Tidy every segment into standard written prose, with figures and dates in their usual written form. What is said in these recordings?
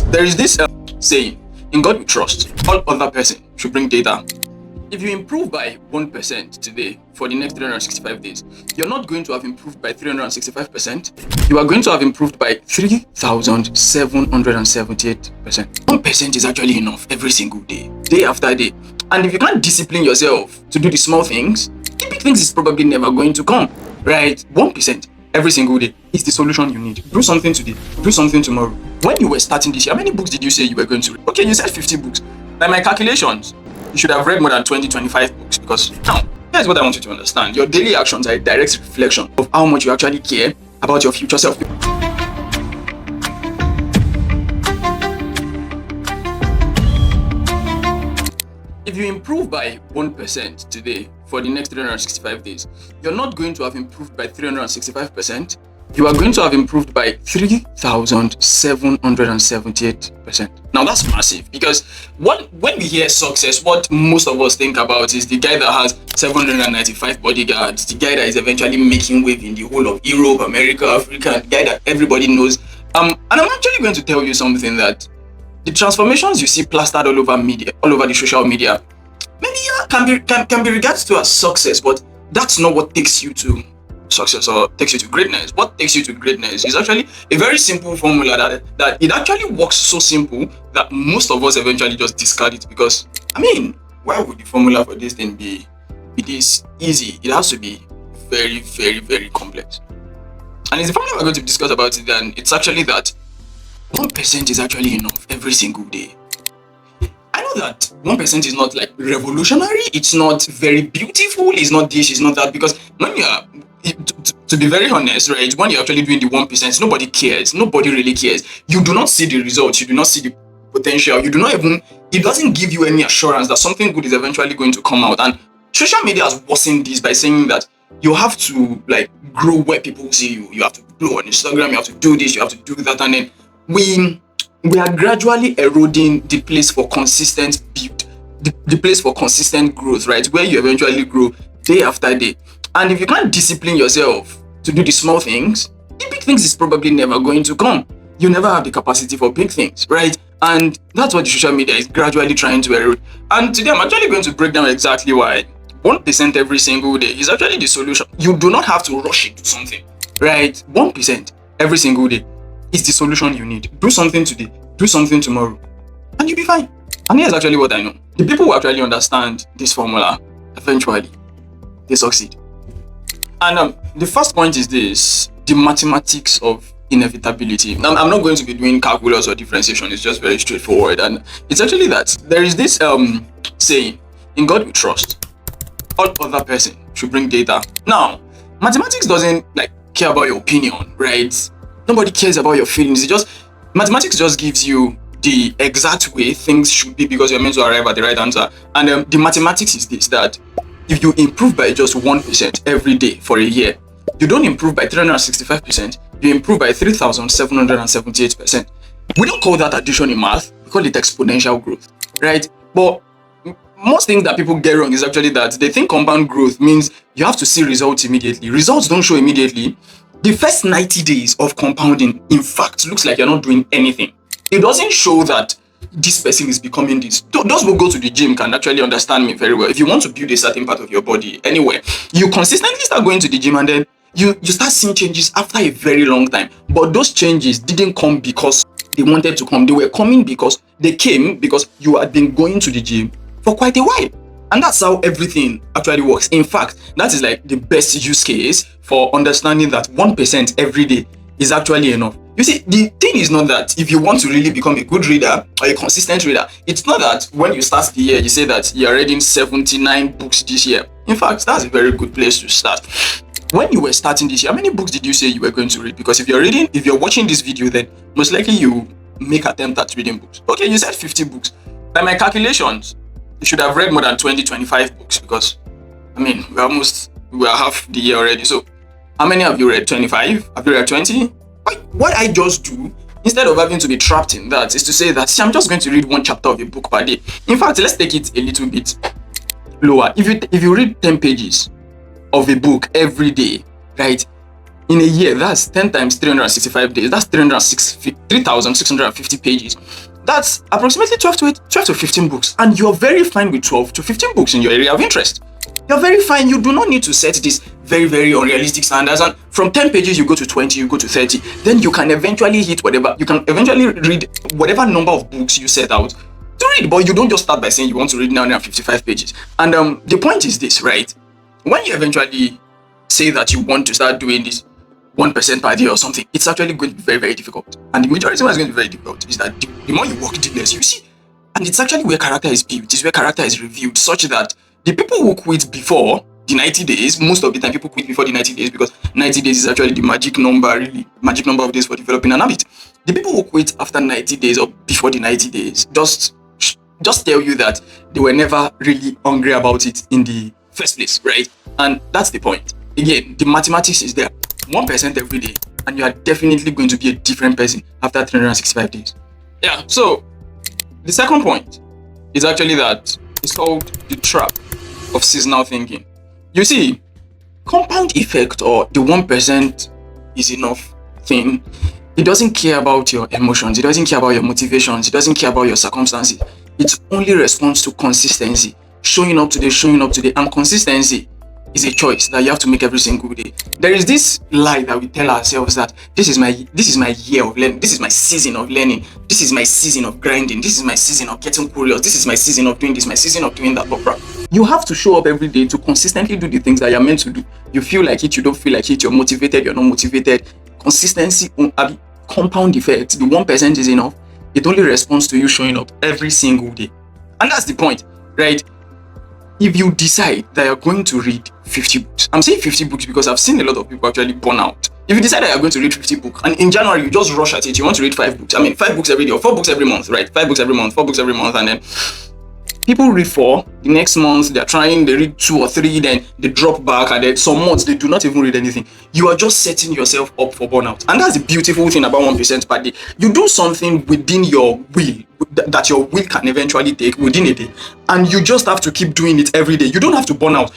There is this saying, in God we trust, all other person should bring data. If you improve by 1% today for the next 365 days, you're not going to have improved by 365%. You are going to have improved by 3,778%. 1% is actually enough every single day, day after day. And if you can't discipline yourself to do the small things, the big things is probably never going to come, right? 1% every single day is the solution you need. Do something today, do something tomorrow. When you were starting this year, how many books did you say you were going to read? Okay, you said 50 books. By my calculations, you should have read more than 25 books, because now, here's what I want you to understand. Your daily actions are a direct reflection of how much you actually care about your future self. If you improve by 1% today for the next 365 days, you're not going to have improved by 365%. You are going to have improved by 3,778%. Now that's massive, because when we hear success, what most of us think about is the guy that has 795 bodyguards, the guy that is eventually making wave in the whole of Europe, America, Africa, the guy that everybody knows. And I'm actually going to tell you something, that the transformations you see plastered all over media, all over the social media, maybe can be regarded to as success, but that's not what takes you to success or takes you to greatness. What takes you to greatness is actually a very simple formula that it actually works so simple that most of us eventually just discard it, because I mean, why would the formula for this thing be this easy? It has to be very, very, very complex. And it's the formula we're going to discuss about it, and it's actually that 1% is actually enough every single day. I know that 1% is not like revolutionary, it's not very beautiful, it's not this, it's not that, because when you are, to be very honest, right, when you're actually doing the 1%, nobody cares, nobody really cares. You do not see the results, you do not see the potential, you do not even, it doesn't give you any assurance that something good is eventually going to come out. And social media has worsened this by saying that you have to like grow where people see you, you have to blow on Instagram, you have to do this, you have to do that, and then we are gradually eroding the place for consistent build, the place for consistent growth, right? Where you eventually grow day after day. And if you can't discipline yourself to do the small things, the big things is probably never going to come. You never have the capacity for big things, right? And that's what the social media is gradually trying to erode. And today I'm actually going to break down exactly why 1% every single day is actually the solution. You do not have to rush into something, right? 1% every single day is the solution you need. Do something today, do something tomorrow, and you'll be fine. And here's actually what I know. The people who actually understand this formula, eventually, they succeed. And the first point is this, the mathematics of inevitability. Now, I'm not going to be doing calculus or differentiation, it's just very straightforward. And it's actually that there is this saying, in God we trust, all other person should bring data. Now, mathematics doesn't like care about your opinion, right? Nobody cares about your feelings. Mathematics just gives you the exact way things should be, because you're meant to arrive at the right answer. And the mathematics is this, that if you improve by just 1% every day for a year, you don't improve by 365%, you improve by 3,778%. We don't call that addition in math, we call it exponential growth, right? But most things that people get wrong is actually that they think compound growth means you have to see results immediately. Results don't show immediately. The first 90 days of compounding, in fact, looks like you're not doing anything. It doesn't show that this person is becoming this. Those who go to the gym can actually understand me very well. If you want to build a certain part of your body anywhere, you consistently start going to the gym, and then you start seeing changes after a very long time. But those changes didn't come because they wanted to come. They were coming because they came because you had been going to the gym for quite a while. And that's how everything actually works. In fact, that is like the best use case for understanding that 1% every day is actually enough. You see, the thing is not that if you want to really become a good reader or a consistent reader, it's not that when you start the year, you say that you're reading 79 books this year. In fact, that's a very good place to start. When you were starting this year, how many books did you say you were going to read? Because if you're watching this video, then most likely you make attempt at reading books. Okay, you said 50 books. By my calculations, you should have read more than 25 books, because I mean, we're half the year already. So how many have you read? 25? Have you read 20? What I just do, instead of having to be trapped in that, is to say that, see, I'm just going to read one chapter of a book per day. In fact, let's take it a little bit lower. If you read 10 pages of a book every day, right, In a year, that's 10 times 365 days. That's 3,650 pages. That's approximately 12 to 15 books. And you're very fine with 12 to 15 books in your area of interest. You're very fine. You do not need to set this very, very unrealistic standards. And from 10 pages, you go to 20, you go to 30. Then you can eventually hit whatever, you can eventually read whatever number of books you set out to read. But you don't just start by saying you want to read 955 pages. And the point is this, right? When you eventually say that you want to start doing this 1% per day or something, it's actually going to be very, very difficult. And the majority of what is going to be very difficult is that the more you work, the less you see. And it's actually where character is built, it's where character is reviewed, such that the people who quit before the 90 days, most of the time people quit before the 90 days because 90 days is actually the magic number of days for developing an habit. The people who quit after 90 days or before the 90 days just tell you that they were never really hungry about it in the first place, right? And that's the point. Again, the mathematics is there. 1% every day, and you are definitely going to be a different person after 365 days. Yeah, so the second point is actually that it's called the trap of seasonal thinking. You see, compound effect, or the 1% is enough thing, it doesn't care about your emotions, it doesn't care about your motivations, it doesn't care about your circumstances. It only responds to consistency. Showing up today, and consistency is a choice that you have to make every single day. There is this lie that we tell ourselves that this is my year of learning, this is my season of learning, this is my season of grinding, this is my season of getting curious, this is my season of doing this, my season of doing that. You have to show up every day to consistently do the things that you're meant to do. You feel like it, you don't feel like it, you're motivated, you're not motivated. Consistency, compound effect, the 1% is enough. It only responds to you showing up every single day. And that's the point, right? If you decide that you're going to read 50 books, I'm saying 50 books because I've seen a lot of people actually burn out. If you decide that you're going to read 50 books, and in January you just rush at it, you want to read 5 books. 5 books every day, or 4 books every month, right? 5 books every month, 4 books every month, and then people read 4. The next month they read 2 or 3, then they drop back, and then some months they do not even read anything. You are just setting yourself up for burnout. And that's the beautiful thing about 1% per day. You do something within your will, that your will can eventually take within a day, and you just have to keep doing it every day. You don't have to burn out.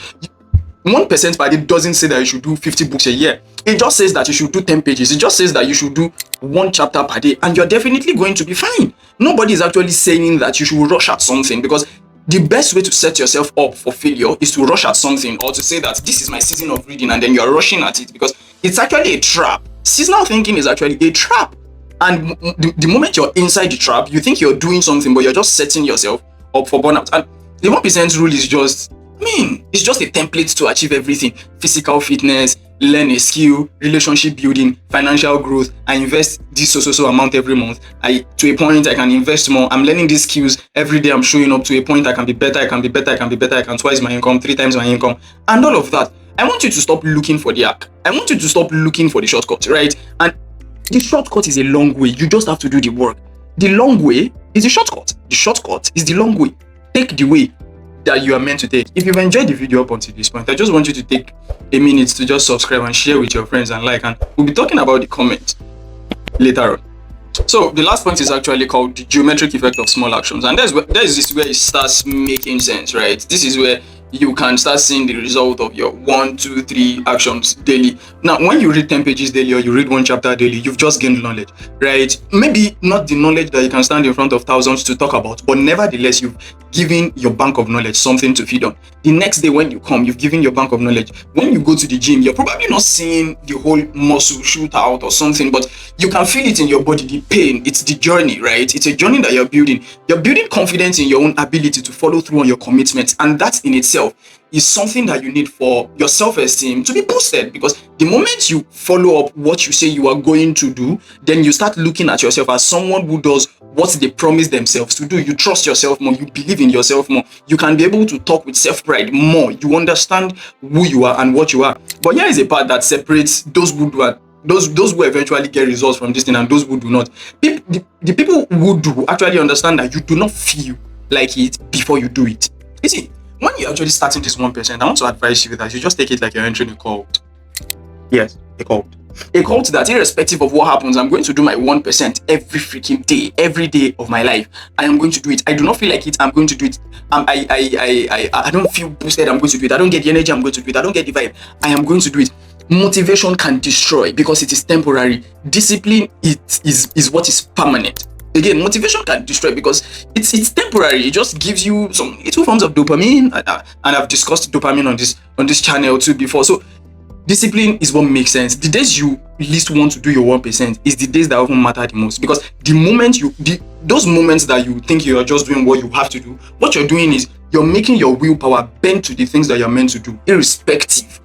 1% per day doesn't say that you should do 50 books a year. It just says that you should do 10 pages. It just says that you should do 1 chapter per day, and you're definitely going to be fine. Nobody is actually saying that you should rush at something, because the best way to set yourself up for failure is to rush at something, or to say that this is my season of reading and then you're rushing at it, because it's actually a trap. Seasonal thinking is actually a trap. And the moment you're inside the trap, you think you're doing something, but you're just setting yourself up for burnout. And the 1% rule is just, it's just a template to achieve everything. Physical fitness, learn a skill, relationship building, financial growth. I invest this so amount every month. To a point I can invest more. I'm learning these skills every day. I'm showing up to a point I can be better, I can twice my income, 3 times my income, and all of that. I want you to stop looking for the hack. I want you to stop looking for the shortcut, right? And the shortcut is a long way. You just have to do the work. The long way is the shortcut. The shortcut is the long way. Take the way that you are meant to take. If you've enjoyed the video up until this point, I just want you to take a minute to just subscribe and share with your friends and like, and we'll be talking about the comment later on. So the last point is actually called the geometric effect of small actions, and this is where it starts making sense, right? This is where you can start seeing the result of your 1, 2, 3 actions daily. Now, when you read 10 pages daily, or you read 1 chapter daily, you've just gained knowledge, right? Maybe not the knowledge that you can stand in front of thousands to talk about, but nevertheless, you've given your bank of knowledge something to feed on. The next day when you come, you've given your bank of knowledge. When you go to the gym, you're probably not seeing the whole muscle shoot out or something, but you can feel it in your body, the pain. It's the journey, right? It's a journey that you're building. You're building confidence in your own ability to follow through on your commitments, and that in itself is something that you need for your self-esteem to be boosted, because the moment you follow up what you say you are going to do, then you start looking at yourself as someone who does what they promise themselves to do. You trust yourself more, you believe in yourself more, you can be able to talk with self-pride more, you understand who you are and what you are. But here is a part that separates those who do those who eventually get results from this thing and those who do not. The people who do actually understand that you do not feel like it before you do it. You see, when you're actually starting this 1%, I want to advise you that you just take it like you're entering a cult. Yes, a cult. A cult that, irrespective of what happens, I'm going to do my 1% every freaking day, every day of my life. I am going to do it. I do not feel like it, I'm going to do it. I don't feel boosted, I'm going to do it. I don't get the energy, I'm going to do it. I don't get the vibe, I am going to do it. Motivation can destroy because it is temporary. Discipline is what is permanent. Again, motivation can destroy because it's temporary. It just gives you some little forms of dopamine, and I've discussed dopamine on this channel too before. So discipline is what makes sense. The days you least want to do your 1% is the days that often matter the most, because the moment those moments that you think you are just doing what you have to do, what you're doing is you're making your willpower bend to the things that you're meant to do, irrespective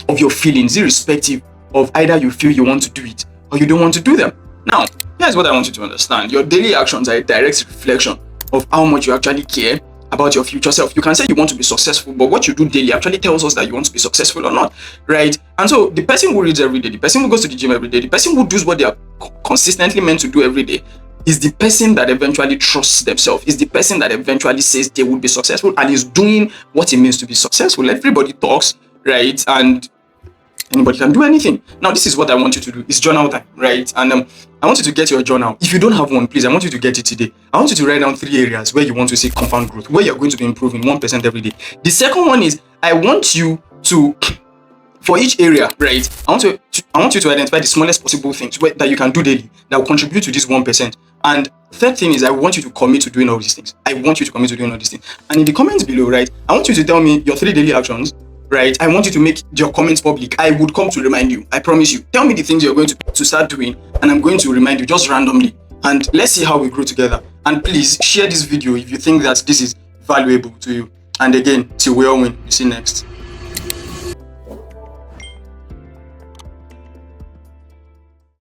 of your feelings, irrespective of either you feel you want to do it or you don't want to do them. Now, here's what I want you to understand. Your daily actions are a direct reflection of how much you actually care about your future self. You can say you want to be successful, but what you do daily actually tells us that you want to be successful or not, right? And so the person who reads every day, the person who goes to the gym every day, the person who does what they are consistently meant to do every day is the person that eventually trusts themselves, is the person that eventually says they will be successful and is doing what it means to be successful. Everybody talks, right? And anybody can do anything. Now, this is what I want you to do. It's journal time, right? And I want you to get your journal. If you don't have one, please, I want you to get it today. I want you to write down 3 areas where you want to see compound growth, where you're going to be improving 1% every day. The second one is I want you to, for each area, right? I want you to identify the smallest possible things that you can do daily that will contribute to this 1%. And third thing is I want you to commit to doing all these things. I want you to commit to doing all these things. And in the comments below, right, I want you to tell me your 3 daily actions. Right, I want you to make your comments public. I would come to remind you. I promise you. Tell me the things you're going to start doing, and I'm going to remind you just randomly. And let's see how we grow together. And please share this video if you think that this is valuable to you. And again, till we all win. See you next.